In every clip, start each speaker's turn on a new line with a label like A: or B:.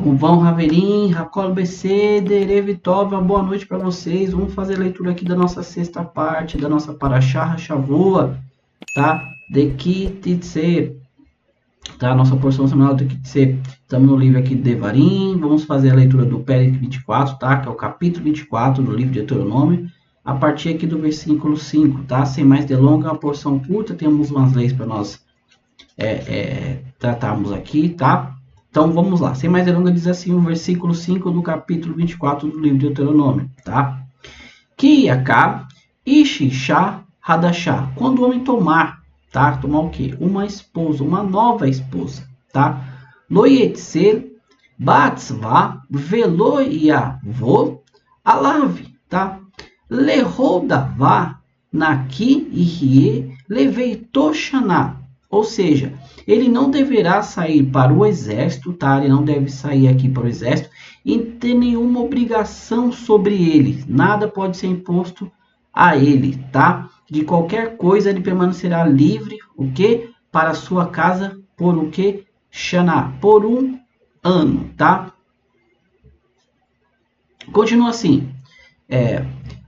A: Como vão, Raverim, Racol BC, Derevitova, boa noite para vocês. Vamos fazer a leitura aqui da nossa sexta parte, da nossa Parashá Shavua, tá? De Kititse, tá? Nossa porção semanal de Kititse. Estamos no livro aqui de Devarim, vamos fazer a leitura do Pérez 24, tá? Que é o capítulo 24 do livro de Deuteronômio, a partir aqui do versículo 5, tá? Sem mais delongas, uma porção curta, temos umas leis para nós tratarmos aqui, tá? Então vamos lá, sem mais delongas, diz assim o versículo 5 do capítulo 24 do livro de Deuteronômio, tá? Que Yaká, Ishishá, Hadashá, quando o homem tomar, tá? Tomar o quê? Uma esposa, uma nova esposa, tá? Loyetser, Batzvá, Veloyavô, Alave, tá? Lehodavá, Naki, Ihie, Leveitoshaná. Ou seja, ele não deverá sair para o exército, tá? Ele não deve sair aqui para o exército e ter nenhuma obrigação sobre ele. Nada pode ser imposto a ele, tá? De qualquer coisa ele permanecerá livre, o quê? Para a sua casa por o quê? Shaná, por um ano, tá? Continua assim.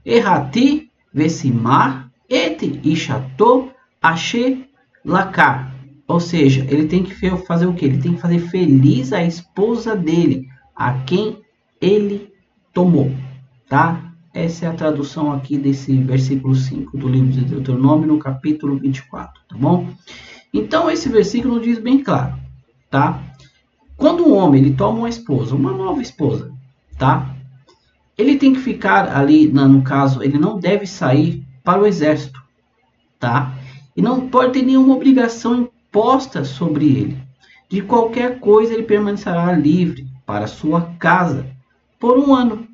A: Errati, Vesimar, Et Ishato, Ashe, Lacar, ou seja, ele tem que fazer o que? Ele tem que fazer feliz a esposa dele, a quem ele tomou, tá? Essa é a tradução aqui desse versículo 5 do livro de Deuteronômio, no capítulo 24, tá bom? Então, esse versículo diz bem claro, tá? Quando um homem ele toma uma esposa, uma nova esposa, tá? Ele tem que ficar ali, no caso, ele não deve sair para o exército, tá? E não pode ter nenhuma obrigação imposta sobre ele. De qualquer coisa ele permanecerá livre para sua casa por um ano.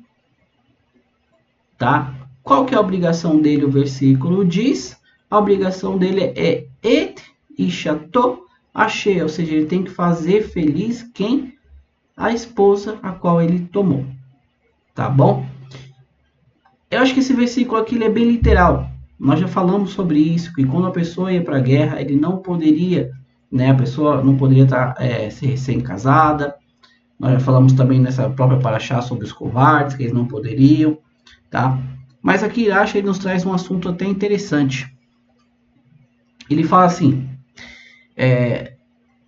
A: Tá? Qual que é a obrigação dele? O versículo diz. A obrigação dele é et ishato ashe, ou seja, ele tem que fazer feliz quem? A esposa a qual ele tomou. Tá bom? Eu acho que esse versículo aqui ele é bem literal. Nós já falamos sobre isso, que quando a pessoa ia para a guerra, ele não poderia, né, a pessoa não poderia estar ser recém-casada. Nós já falamos também nessa própria paraxá sobre os covardes, que eles não poderiam, tá? Mas aqui Irache ele nos traz um assunto até interessante. Ele fala assim,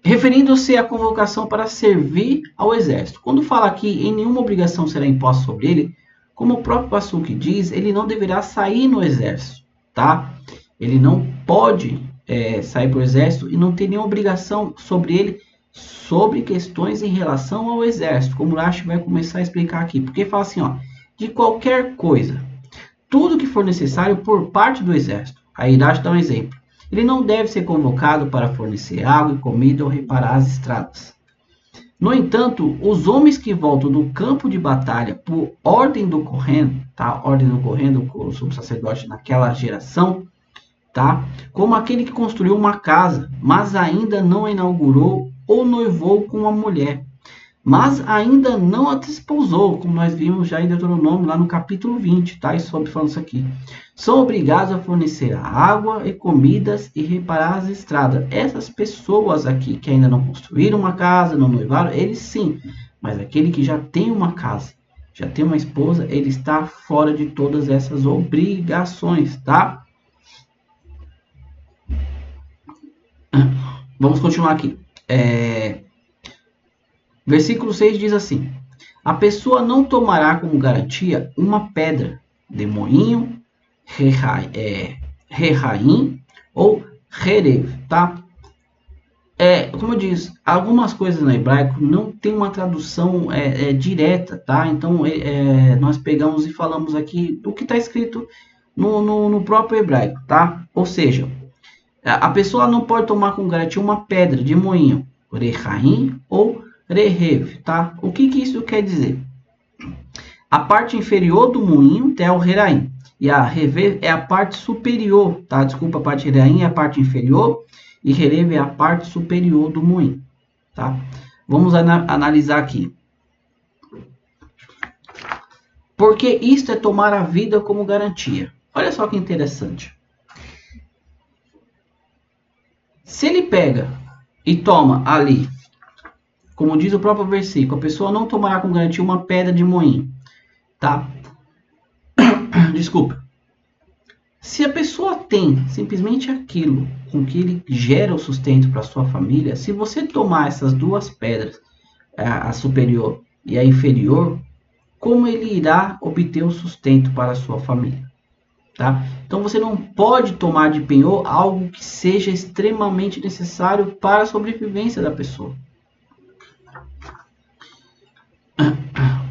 A: referindo-se à convocação para servir ao exército. Quando fala aqui em nenhuma obrigação será imposta sobre ele, como o próprio Passuque diz, ele não deverá sair no exército. Tá? Ele não pode sair para o exército e não tem nenhuma obrigação sobre ele sobre questões em relação ao exército, como o Rashi vai começar a explicar aqui. Porque fala assim, ó, de qualquer coisa, tudo que for necessário por parte do exército. Aí Rashi dá um exemplo. Ele não deve ser convocado para fornecer água e comida ou reparar as estradas. No entanto, os homens que voltam do campo de batalha por ordem do Kohen, tá? Ordem do Kohen, do sumo sacerdote naquela geração, tá? Como aquele que construiu uma casa, mas ainda não a inaugurou ou noivou com uma mulher, mas ainda não a desposou, como nós vimos já em Deuteronômio, lá no capítulo 20, tá? E sobre falando isso aqui. São obrigados a fornecer água e comidas e reparar as estradas. Essas pessoas aqui que ainda não construíram uma casa, não noivaram, eles sim. Mas aquele que já tem uma casa, já tem uma esposa, ele está fora de todas essas obrigações, tá? Vamos continuar aqui. Versículo 6 diz assim: a pessoa não tomará como garantia uma pedra de moinho, rehaim ou herev, tá? Como eu disse, algumas coisas no hebraico não tem uma tradução direta, tá? Então, nós pegamos e falamos aqui do que está escrito no próprio hebraico, tá? Ou seja, a pessoa não pode tomar como garantia uma pedra de moinho, rehaim ou rehev, tá? O que isso quer dizer? A parte inferior do moinho é o rehaim. E a rever é a parte superior, tá? Desculpa, a parte rehaim é a parte inferior e rerev é a parte superior do moinho, tá? Vamos analisar aqui. Porque isto é tomar a vida como garantia. Olha só que interessante. Se ele pega e toma ali como diz o próprio versículo, a pessoa não tomará com garantia uma pedra de moinho, tá? Desculpa. Se a pessoa tem simplesmente aquilo com que ele gera o sustento para sua família, se você tomar essas duas pedras, a superior e a inferior, como ele irá obter o sustento para a sua família? Tá? Então você não pode tomar de penhor algo que seja extremamente necessário para a sobrevivência da pessoa.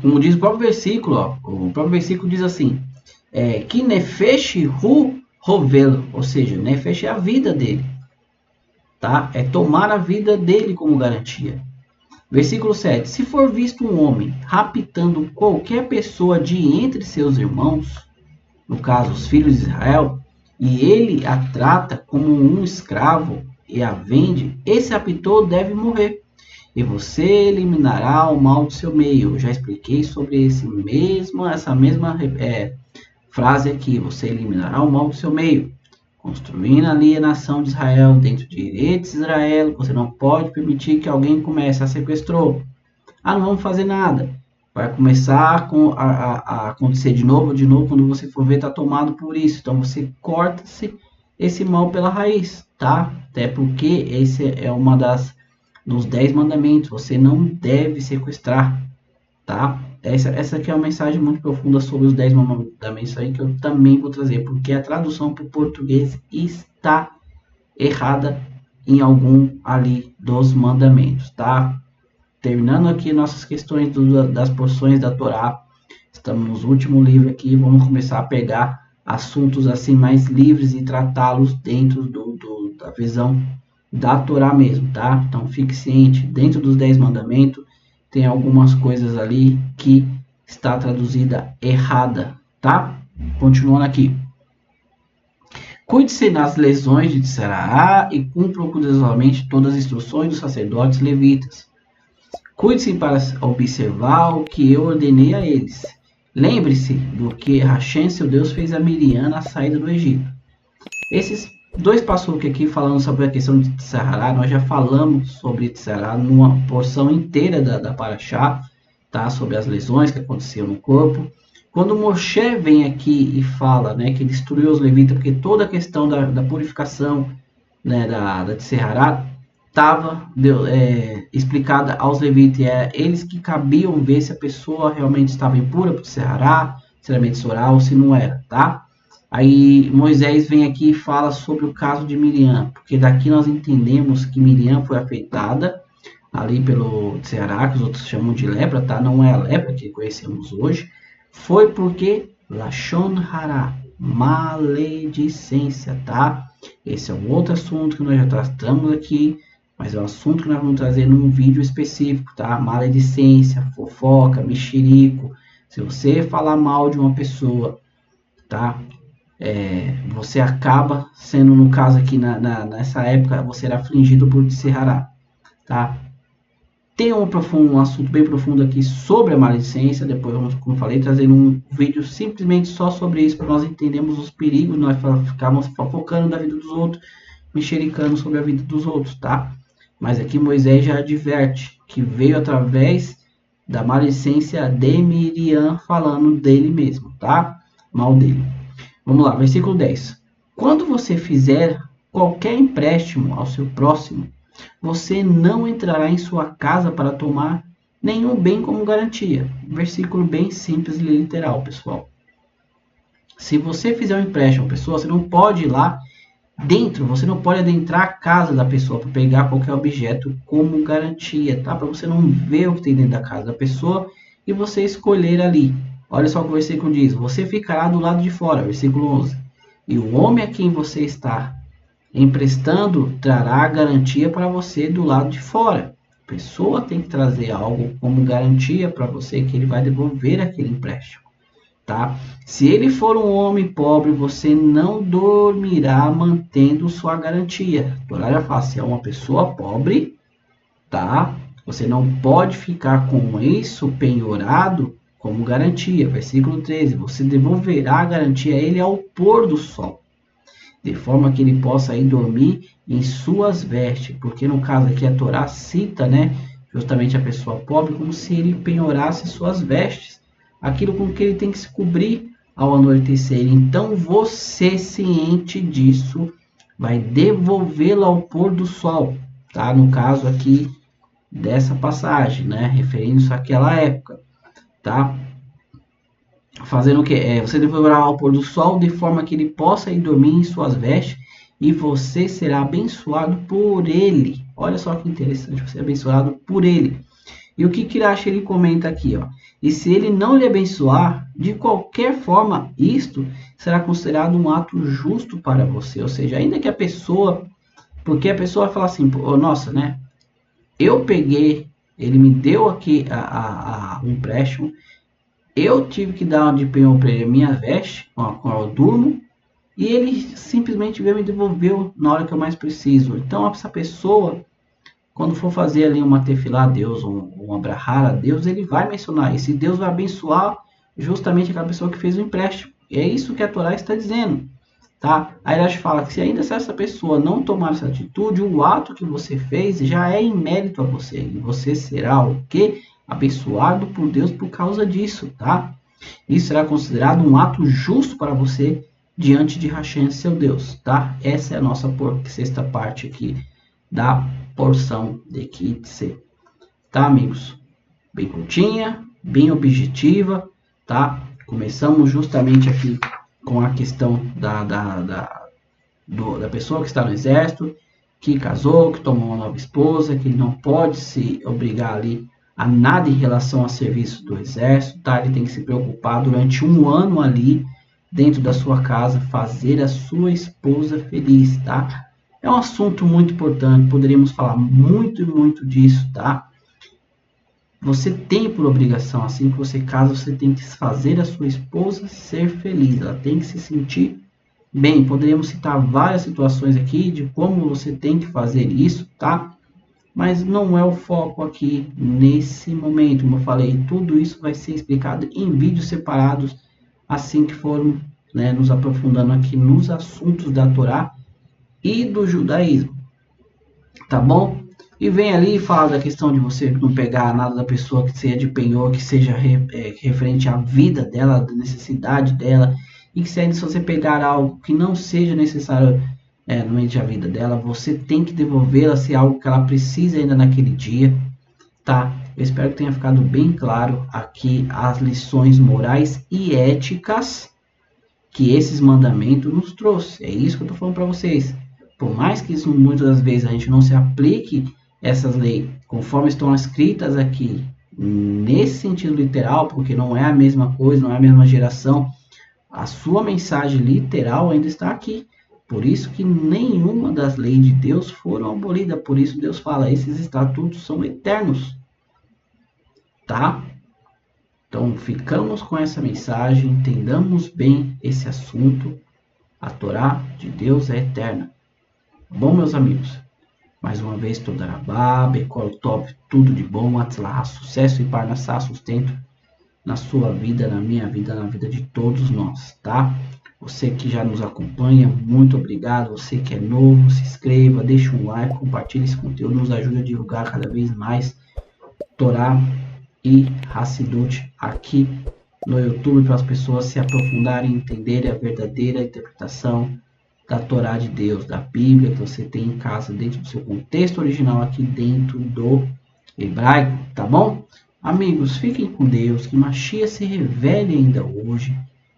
A: Como diz o próprio versículo, ó, o próprio versículo diz assim, que nefesh hu rovelo, ou seja, nefesh é a vida dele, tá? É tomar a vida dele como garantia. Versículo 7, se for visto um homem raptando qualquer pessoa de entre seus irmãos, no caso os filhos de Israel, e ele a trata como um escravo e a vende, esse raptor deve morrer. E você eliminará o mal do seu meio. Eu já expliquei sobre essa mesma frase aqui. Você eliminará o mal do seu meio. Construindo ali a nação de Israel dentro de direitos de Israel. Você não pode permitir que alguém comece a sequestrou. Não vamos fazer nada. Vai começar a acontecer de novo, quando você for ver, está tomado por isso. Então você corta-se esse mal pela raiz, tá? Até porque esse é uma dos 10 mandamentos. Você não deve sequestrar, tá? Essa aqui é uma mensagem muito profunda sobre os 10 mandamentos aí que eu também vou trazer, porque a tradução para o português está errada em algum ali dos mandamentos, tá? Terminando aqui nossas questões das porções da Torá, estamos no último livro aqui, vamos começar a pegar assuntos assim mais livres e tratá-los dentro da visão da Torá mesmo, tá? Então fique ciente, dentro dos 10 mandamentos tem algumas coisas ali que está traduzida errada, tá? Continuando aqui. Cuide-se das lesões de Tsará e cumpra cuidadosamente todas as instruções dos sacerdotes levitas. Cuide-se para observar o que eu ordenei a eles. Lembre-se do que Hashem, seu Deus, fez a Miriam na saída do Egito. Esses dois passuques aqui falando sobre a questão de Tsará, nós já falamos sobre Tsará numa porção inteira da Parashá, tá? Sobre as lesões que aconteciam no corpo. Quando Moshe vem aqui e fala, né, que destruiu os levitas, porque toda a questão da purificação, né, da Tsará estava explicada aos levitas, eles que cabiam ver se a pessoa realmente estava impura para o Tsará, se era menstrual ou se não era, tá? Aí Moisés vem aqui e fala sobre o caso de Miriam, porque daqui nós entendemos que Miriam foi afetada ali pelo Tsará, que os outros chamam de lepra, tá? Não é a lepra que conhecemos hoje, foi porque Lashon Hara, maledicência, tá? Esse é um outro assunto que nós já tratamos aqui, mas é um assunto que nós vamos trazer num vídeo específico, tá? Maledicência, fofoca, mexerico. Se você falar mal de uma pessoa, tá? Você acaba sendo, no caso aqui, nessa época, você era afligido por Tsará, tá? Tem um assunto bem profundo aqui sobre a maledicência, depois vamos, como falei, trazer um vídeo simplesmente só sobre isso, para nós entendermos os perigos, nós ficarmos focando na vida dos outros, mexericando sobre a vida dos outros, tá? Mas aqui Moisés já adverte que veio através da maledicência de Miriam, falando dele mesmo, tá? Mal dele. Vamos lá, versículo 10. Quando você fizer qualquer empréstimo ao seu próximo, você não entrará em sua casa para tomar nenhum bem como garantia. Versículo bem simples e literal, pessoal. Se você fizer um empréstimo à pessoa, você não pode ir lá dentro, você não pode adentrar a casa da pessoa para pegar qualquer objeto como garantia, tá? Para você não ver o que tem dentro da casa da pessoa e você escolher ali. Olha só o que o versículo diz. Você ficará do lado de fora, versículo 11. E o homem a quem você está emprestando trará garantia para você do lado de fora. A pessoa tem que trazer algo como garantia para você que ele vai devolver aquele empréstimo, tá? Se ele for um homem pobre, você não dormirá mantendo sua garantia. A Torá já fala, se é uma pessoa pobre, tá? Você não pode ficar com isso penhorado como garantia. Versículo 13, você devolverá a garantia a ele ao pôr do sol, de forma que ele possa ir dormir em suas vestes, porque no caso aqui a Torá cita, né, justamente a pessoa pobre, como se ele penhorasse suas vestes, aquilo com que ele tem que se cobrir ao anoitecer. Então você, ciente disso, vai devolvê-la ao pôr do sol, tá? No caso aqui dessa passagem, né? Referindo-se àquela época, tá? Fazendo o que? Você devolverá ao pôr do sol de forma que ele possa ir dormir em suas vestes e você será abençoado por ele. Olha só que interessante, você é abençoado por ele. E o que Kirashi ele comenta aqui, ó? E se ele não lhe abençoar, de qualquer forma, isto será considerado um ato justo para você. Ou seja, ainda que a pessoa, porque a pessoa fala assim, nossa, né? Eu peguei, ele me deu aqui um empréstimo, eu tive que dar de penhor para ele a minha veste, com a qual eu durmo, e ele simplesmente veio me devolveu na hora que eu mais preciso. Então, essa pessoa, quando for fazer ali uma tefilá a Deus, uma brahara a Deus, ele vai mencionar isso. E Deus vai abençoar justamente aquela pessoa que fez o empréstimo. E é isso que a Torá está dizendo. Tá? Aí ela fala que se ainda essa pessoa não tomar essa atitude, o ato que você fez já é em mérito a você. E você será o quê? Abençoado por Deus por causa disso. Tá? Isso será considerado um ato justo para você diante de Hashem, seu Deus. Tá? Essa é a nossa sexta parte aqui da porção de Kitse. Tá, amigos? Bem curtinha, bem objetiva, tá? Começamos justamente aqui com a questão da pessoa que está no exército, que casou, que tomou uma nova esposa, que ele não pode se obrigar ali a nada em relação a serviço do exército, tá? Ele tem que se preocupar durante um ano ali, dentro da sua casa, fazer a sua esposa feliz, tá? É um assunto muito importante, poderíamos falar muito e muito disso, tá? Você tem por obrigação, assim que você casa, você tem que fazer a sua esposa ser feliz, ela tem que se sentir bem. Poderíamos citar várias situações aqui de como você tem que fazer isso, tá? Mas não é o foco aqui nesse momento, como eu falei, tudo isso vai ser explicado em vídeos separados, assim que formos, né, nos aprofundando aqui nos assuntos da Torá e do judaísmo, tá bom? E vem ali e fala da questão de você não pegar nada da pessoa que seja de penhor, que seja referente à vida dela, da necessidade dela, e que se você pegar algo que não seja necessário no meio da vida dela, você tem que devolvê-la se é algo que ela precisa ainda naquele dia, tá? Eu espero que tenha ficado bem claro aqui as lições morais e éticas que esses mandamentos nos trouxe. É isso que eu estou falando para vocês. Por mais que isso muitas das vezes a gente não se aplique essas leis conforme estão escritas aqui, nesse sentido literal, porque não é a mesma coisa, não é a mesma geração, a sua mensagem literal ainda está aqui. Por isso que nenhuma das leis de Deus foram abolidas. Por isso Deus fala, esses estatutos são eternos. Tá? Então, ficamos com essa mensagem, entendamos bem esse assunto. A Torá de Deus é eterna. Bom, meus amigos, mais uma vez, Todarabá, Bekol Top, tudo de bom, Atzlahá, sucesso e Parnassá, sustento na sua vida, na minha vida, na vida de todos nós, tá? Você que já nos acompanha, muito obrigado. Você que é novo, se inscreva, deixa um like, compartilhe esse conteúdo, nos ajuda a divulgar cada vez mais Torá e Hassidut aqui no YouTube, para as pessoas se aprofundarem e entenderem a verdadeira interpretação da Torá de Deus, da Bíblia que você tem em casa, dentro do seu contexto original aqui dentro do hebraico, tá bom? Amigos, fiquem com Deus, que Mashiach se revele ainda hoje,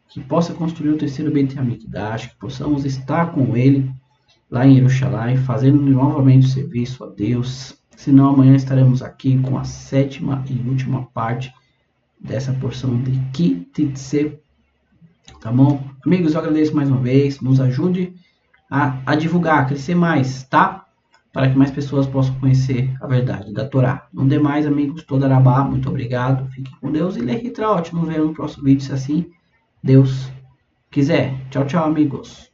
A: que possa construir o terceiro Beit HaMikdash, que possamos estar com ele lá em Jerusalém, fazendo novamente o serviço a Deus. Senão amanhã estaremos aqui com a sétima e última parte dessa porção de Kitse. Tá bom? Amigos, eu agradeço mais uma vez. Nos ajude a divulgar, a crescer mais, tá? Para que mais pessoas possam conhecer a verdade da Torá. No demais, amigos, Todarabá, muito obrigado. Fiquem com Deus e Lehitraot. Nos vemos no próximo vídeo, se assim Deus quiser. Tchau, tchau, amigos.